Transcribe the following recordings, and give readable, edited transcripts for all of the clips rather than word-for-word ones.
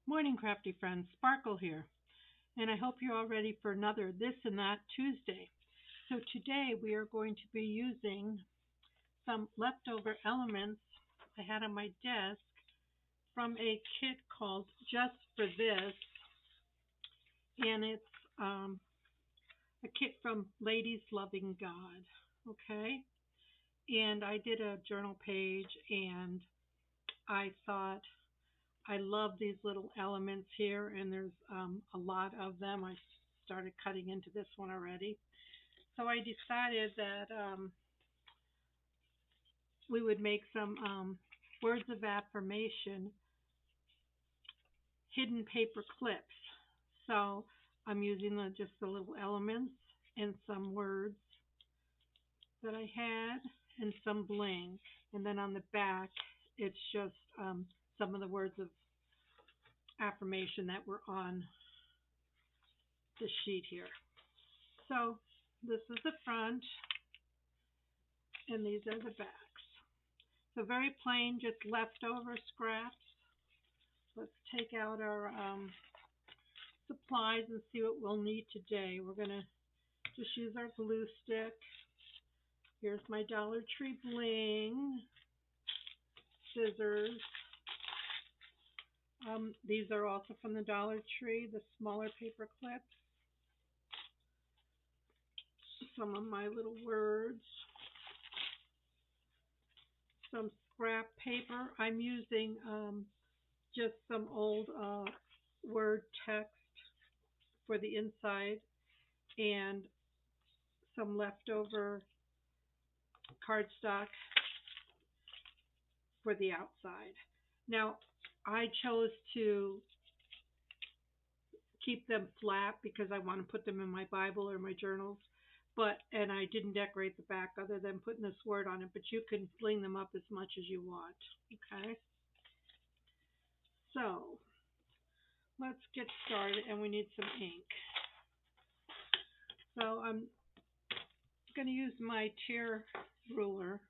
Morning, crafty friends. Sparkle here, and I hope you're all ready for another This and That Tuesday. So, today we are going to be using some leftover elements I had on my desk from a kit called Just for This, and it's um, a kit from Ladies Loving God. Okay, and I did a journal page, and I thought I love these little elements here, and there's a lot of them. I started cutting into this one already. So I decided that we would make some words of affirmation hidden paper clips. So I'm using just the little elements and some words that I had and some bling. And then on the back, it's just some of the words of affirmation that were on the sheet here. So this is the front, and these are the backs. So very plain, just leftover scraps. Let's take out our supplies and see what we'll need today. We're going to just use our glue stick. Here's my Dollar Tree bling, scissors. These are also from the Dollar Tree, the smaller paper clips. Some of my little words. Some scrap paper. I'm using just some old word text for the inside and some leftover cardstock for the outside. Now, I chose to keep them flat because I want to put them in my Bible or my journals. And I didn't decorate the back other than putting this word on it, but you can bling them up as much as you want. Okay? So, let's get started, and we need some ink. So, I'm going to use my tear ruler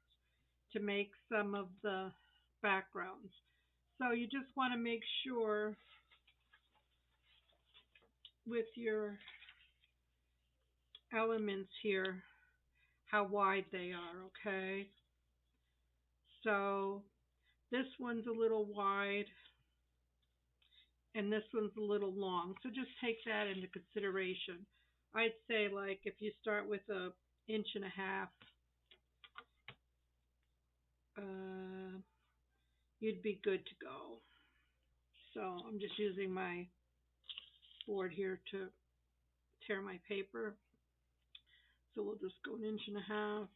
to make some of the backgrounds. So, you just want to make sure with your elements here how wide they are, okay? So, this one's a little wide and this one's a little long. So just take that into consideration. I'd say like if you start with an inch and a half, you'd be good to go. So I'm just using my board here to tear my paper. So we'll just go an inch and a half.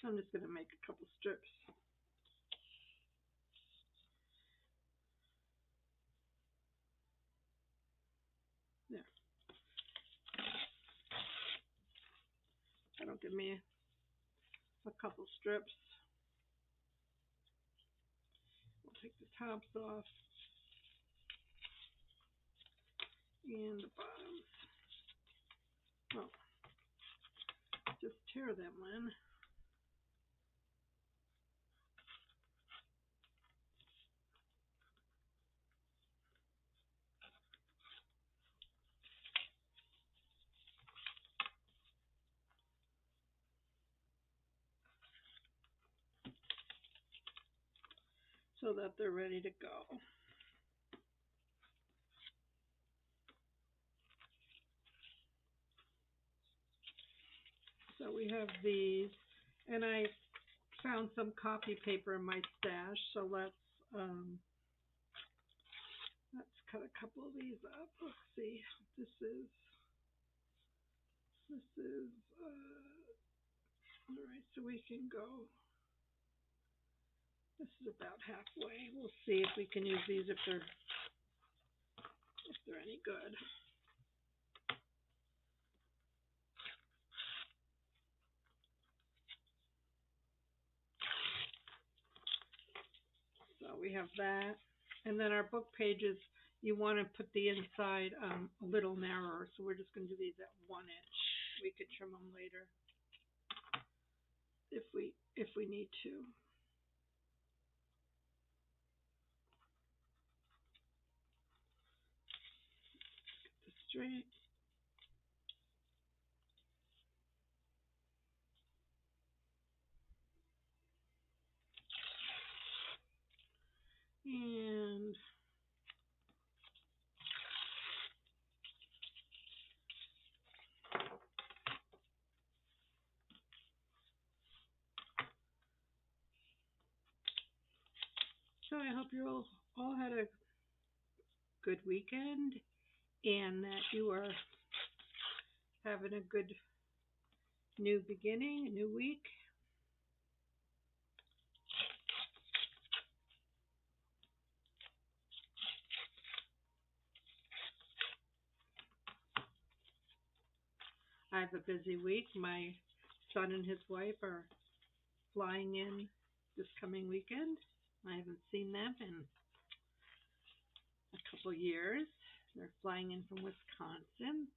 I'm just going to make a couple strips. There. That'll give me a couple strips. We'll take the tops off and the bottoms. Well, just tear them in. So that they're ready to go. So we have these, and I found some copy paper in my stash. So let's cut a couple of these up. Let's see. This is all right. So we can go. This is about halfway. We'll see if we can use these if they're any good. So we have that. And then our book pages, you want to put the inside a little narrower. So we're just going to do these at 1 inch. We could trim them later if we need to. straight. And so I hope you all had a good weekend and that you are having a good new beginning, a new week. I have a busy week. My son and his wife are flying in this coming weekend. I haven't seen them in a couple years. They're flying in from Wisconsin.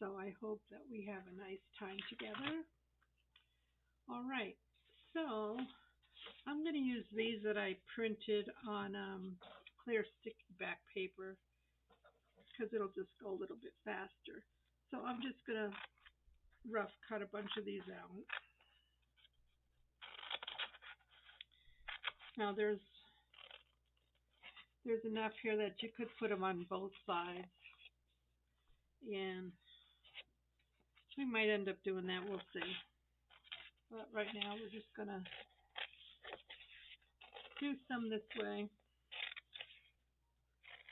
So I hope that we have a nice time together. All right. So I'm going to use these that I printed on clear sticky back paper because it'll just go a little bit faster. So I'm just going to rough cut a bunch of these out. Now there's enough here that you could put them on both sides. And we might end up doing that, we'll see. But right now we're just going to do some this way.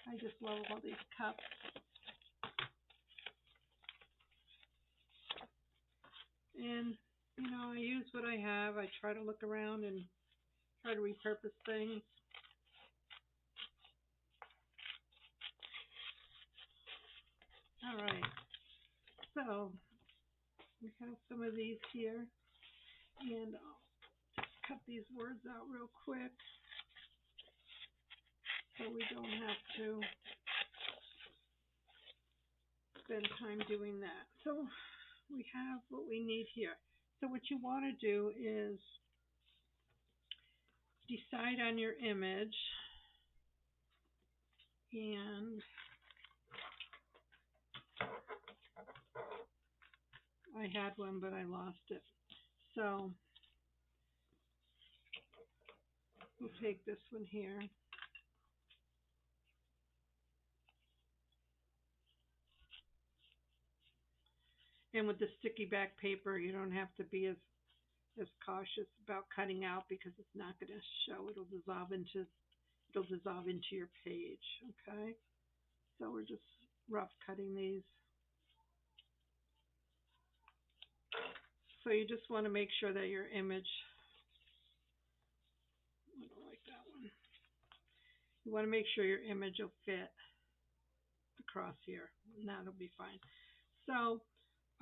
I just love all these cups. And, I use what I have. I try to look around and try to repurpose things. All right. So we have some of these here. And I'll just cut these words out real quick so we don't have to spend time doing that. So we have what we need here. So what you want to do is decide on your image, and I had one but I lost it. So we'll take this one here. And with the sticky back paper, you don't have to be as cautious about cutting out because it's not going to show. It'll dissolve into your page. Okay. So we're just rough cutting these. So you just want to make sure that your image, I don't like that one. You want to make sure your image will fit across here, and that'll be fine. So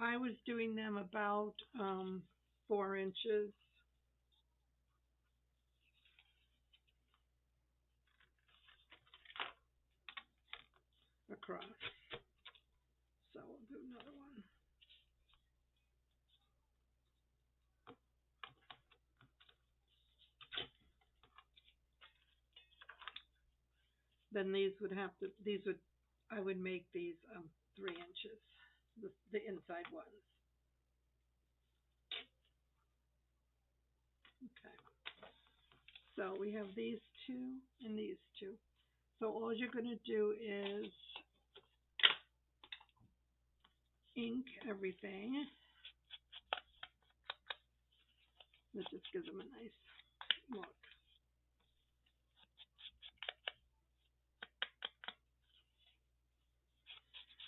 I was doing them about 4 inches across. So we'll do another one. Then I would make these 3 inches, the inside ones. Okay. So we have these two and these two. So all you're going to do is ink everything. That just gives them a nice look.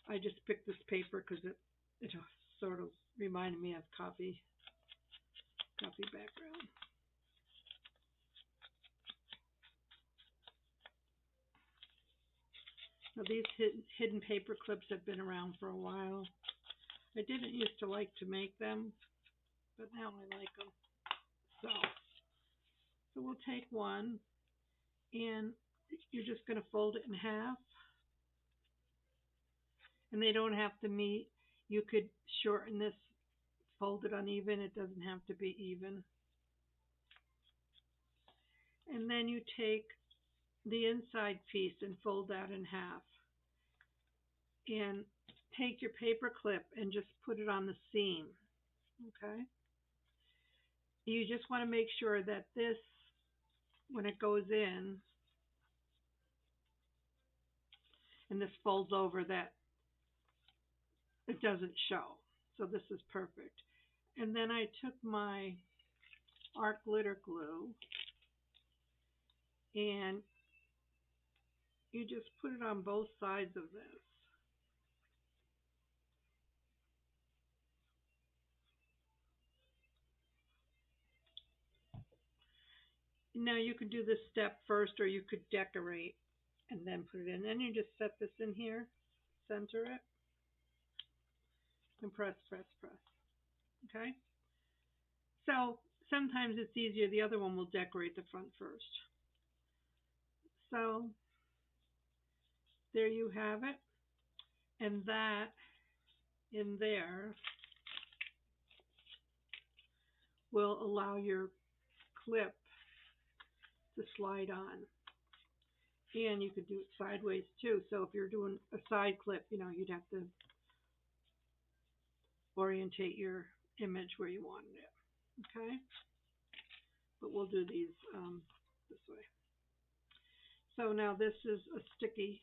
I just picked this paper because it sort of reminded me of coffee background. Now these hidden paper clips have been around for a while. I didn't used to like to make them, but now I like them. So we'll take one, and you're just going to fold it in half. And they don't have to meet. You could shorten this, fold it uneven. It doesn't have to be even. And then you take the inside piece and fold that in half. And take your paper clip and just put it on the seam. Okay? You just want to make sure that this, when it goes in, and this folds over, that it doesn't show. So this is perfect. And then I took my art glitter glue and you just put it on both sides of this. Now you could do this step first, or you could decorate and then put it in. Then you just set this in here, center it, and press, press, press. Okay? So sometimes it's easier. The other one will decorate the front first. So there you have it. And that in there will allow your clip to slide on. And you could do it sideways too. So if you're doing a side clip, you'd have to orientate your image where you wanted it. Okay? But we'll do these this way. So now this is a sticky,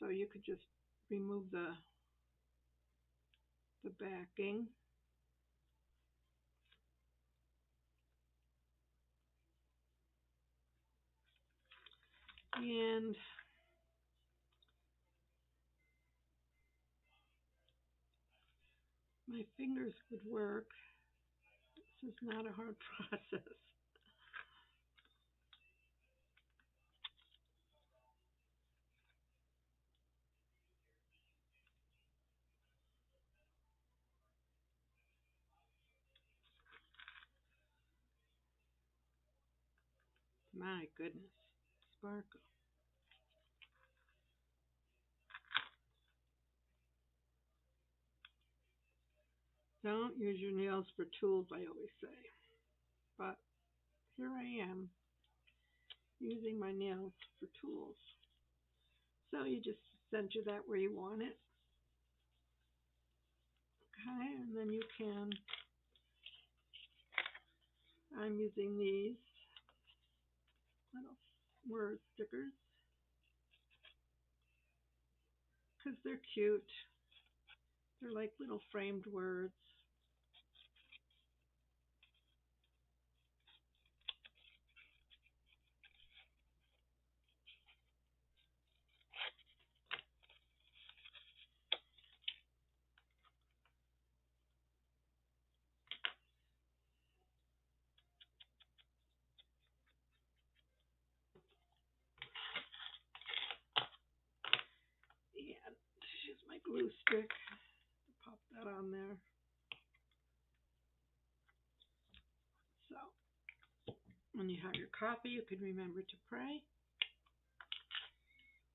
so you could just remove the backing. And my fingers would work. This is not a hard process. My goodness. Sparkle. Don't use your nails for tools, I always say. But here I am, using my nails for tools. So you just center that where you want it. Okay, and then you can, I'm using these little word stickers because they're cute. They're like little framed words. And here's my glue stick to pop that on there. So when you have your coffee, you can remember to pray.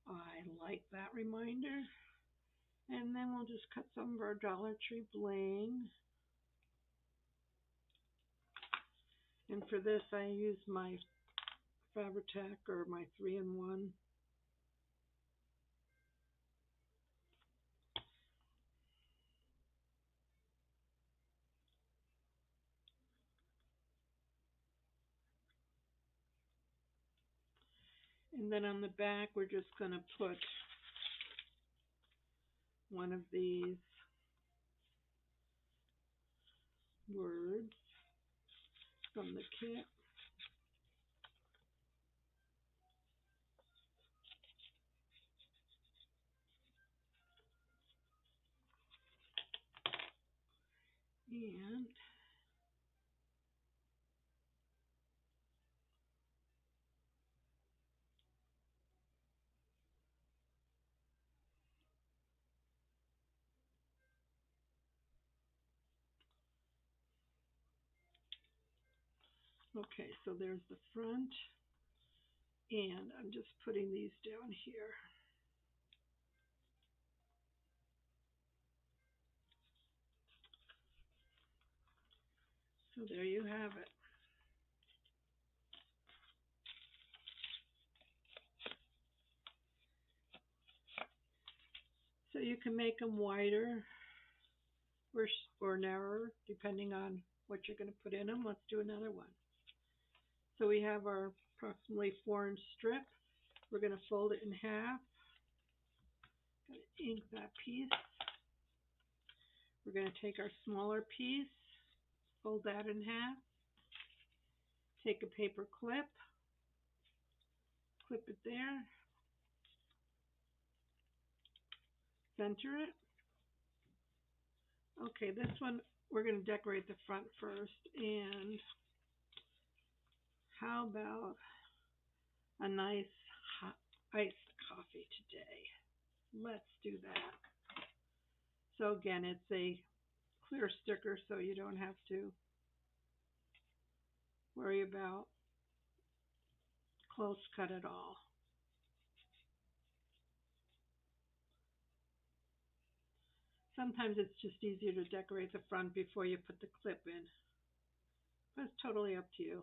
I like that reminder. And then we'll just cut some of our Dollar Tree bling. And for this, I use my Fabri-Tac or my 3-in-1. And then on the back, we're just going to put one of these words from the kit. And okay, so there's the front. And I'm just putting these down here. So there you have it. So So you can make them wider or narrower depending on what you're going to put in them. Let's do another one. So we have our approximately 4-inch strip. We're going to fold it in half. Going to ink that piece. We're going to take our smaller piece, fold that in half. Take a paper clip, clip it there, center it. Okay, this one we're going to decorate the front first. And how about a nice hot iced coffee today? Let's do that. So again, it's a clear sticker, so you don't have to worry about close cut at all. Sometimes it's just easier to decorate the front before you put the clip in. But it's totally up to you.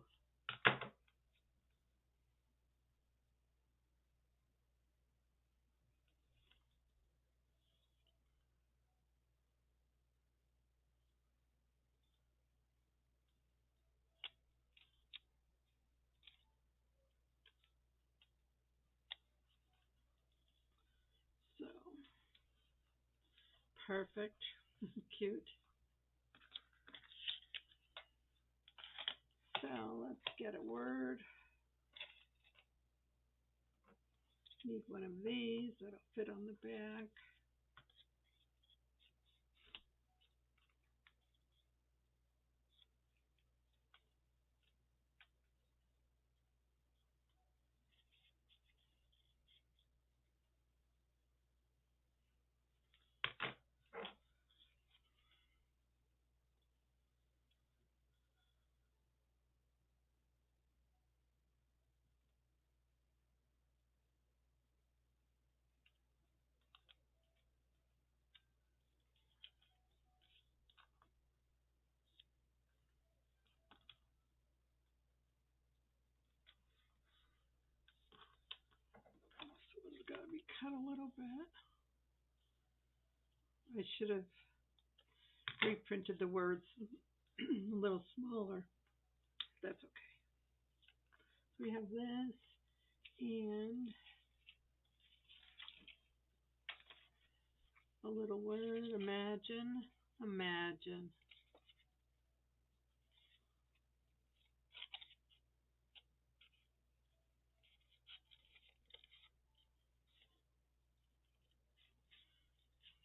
So, perfect. Cute. So let's get a word. Need one of these that'll fit on the back. This one's got to be cut a little bit. I should have reprinted the words a little smaller. That's okay. So we have this and a little word, imagine, imagine.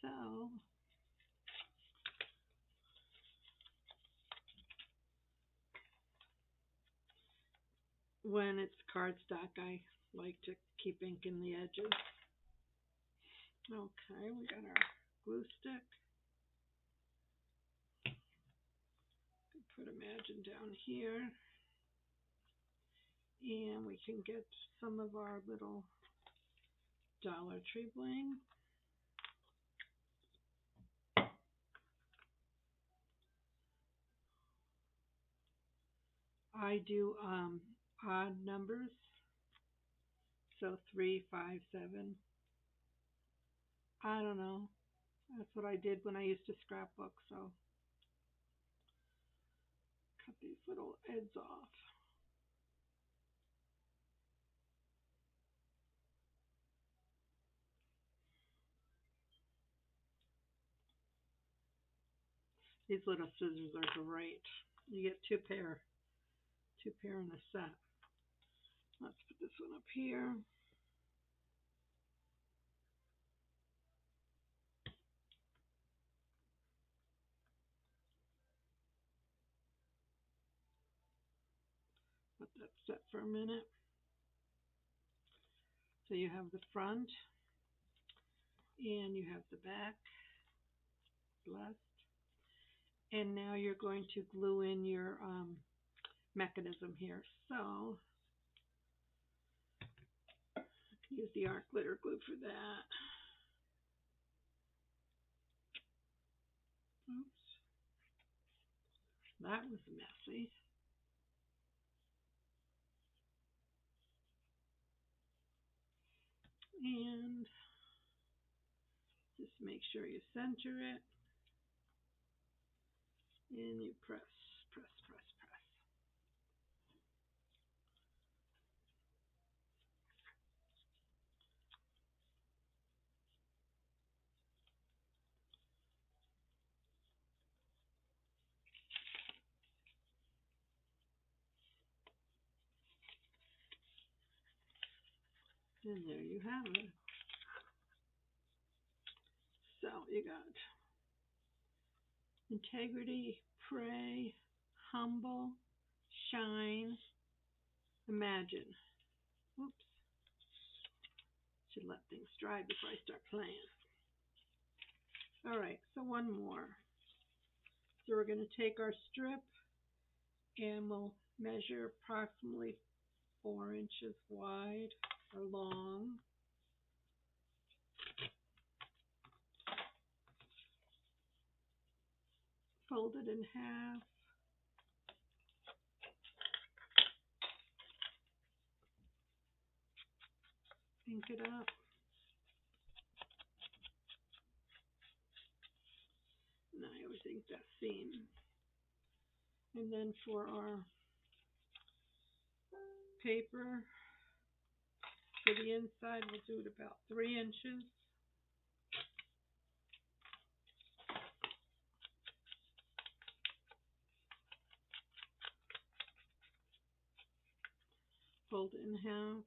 So when it's cardstock, I like to keep inking the edges. Okay, we got our glue stick. Put imagine down here. And we can get some of our little Dollar Tree bling. I do odd numbers, so 3, 5, 7. I don't know. That's what I did when I used to scrapbook, so cut these little ends off. These little scissors are great. You get two pair in a set. Let's put this one up here. Let that set for a minute. So you have the front and you have the back. Blessed. And now you're going to glue in your mechanism here. So I can use the art glitter glue for that. Oops. That was messy. And just make sure you center it, and you press, press, press, press. And there you have it. So you got integrity, pray, humble, shine, imagine. Oops. Should let things dry before I start playing. All right, so one more. So we're going to take our strip and we'll measure approximately 4 inches wide or long. Fold it in half. Ink it up. And I always ink that seam. And then for our paper, for the inside, we'll do it about 3 inches. Fold it in half.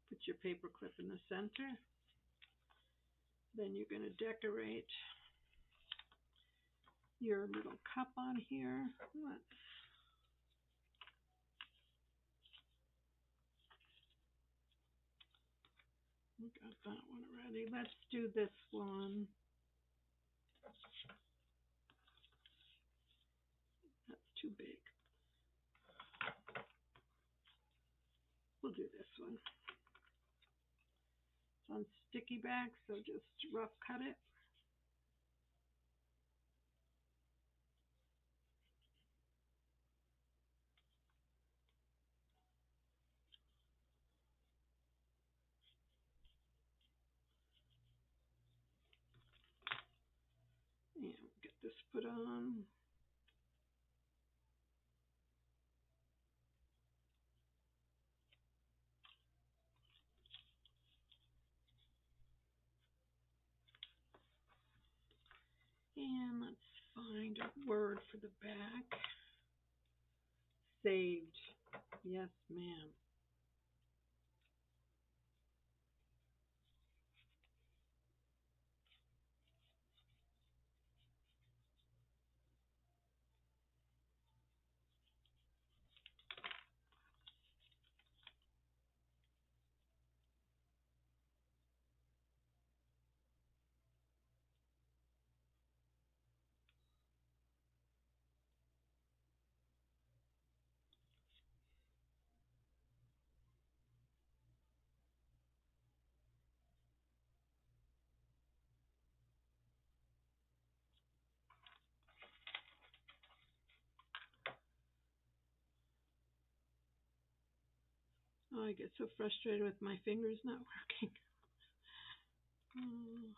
Put your paper clip in the center. Then you're going to decorate your little cup on here. We got that one already. Let's do this one. That's too big. We'll do this one. It's on sticky back, so just rough cut it. And get this put on. And let's find a word for the back. Saved. Yes, ma'am. Oh, I get so frustrated with my fingers not working. Oh.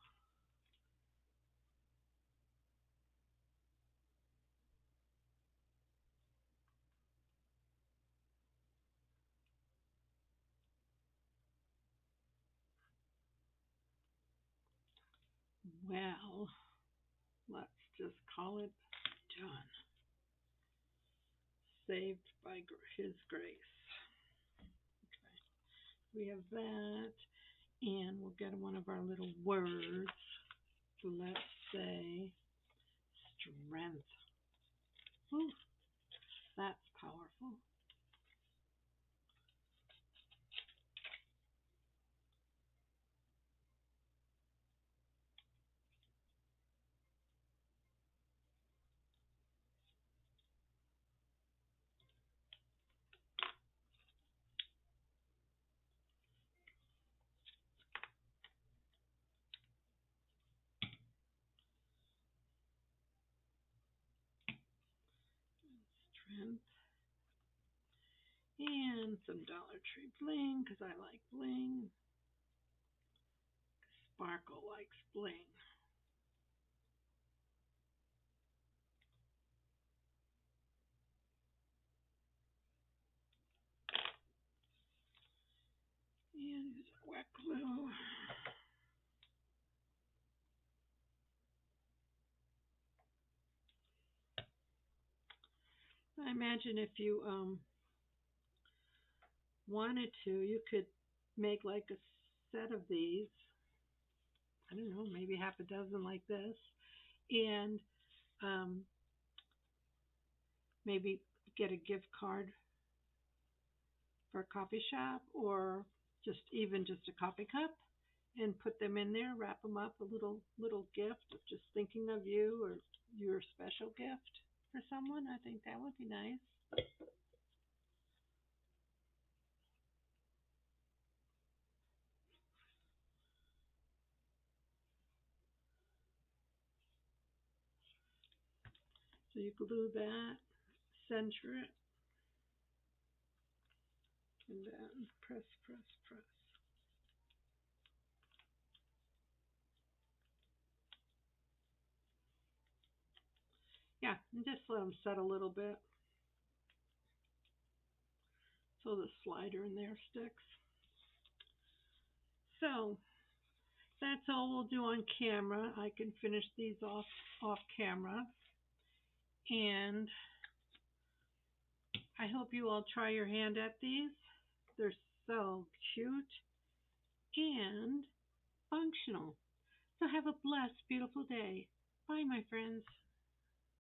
Well, let's just call it done. Saved by His grace. Okay. We have that, and we'll get one of our little words. Let's say strength. Ooh, that's powerful. Strength. And some Dollar Tree bling, because I like bling. sparkle like bling. And use wet glue. I imagine if you wanted to, you could make like a set of these. I don't know, maybe half a dozen like this, and um, maybe get a gift card for a coffee shop, or just a coffee cup, and put them in there. Wrap them up, a little gift, just thinking of you or your special gift for someone. I think that would be nice. So you glue that, center it, and then press, press, press. Yeah, and just let them set a little bit so the slider in there sticks. So that's all we'll do on camera. I can finish these off camera, and I hope you all try your hand at these. They're so cute and functional. So have a blessed, beautiful day. Bye, my friends.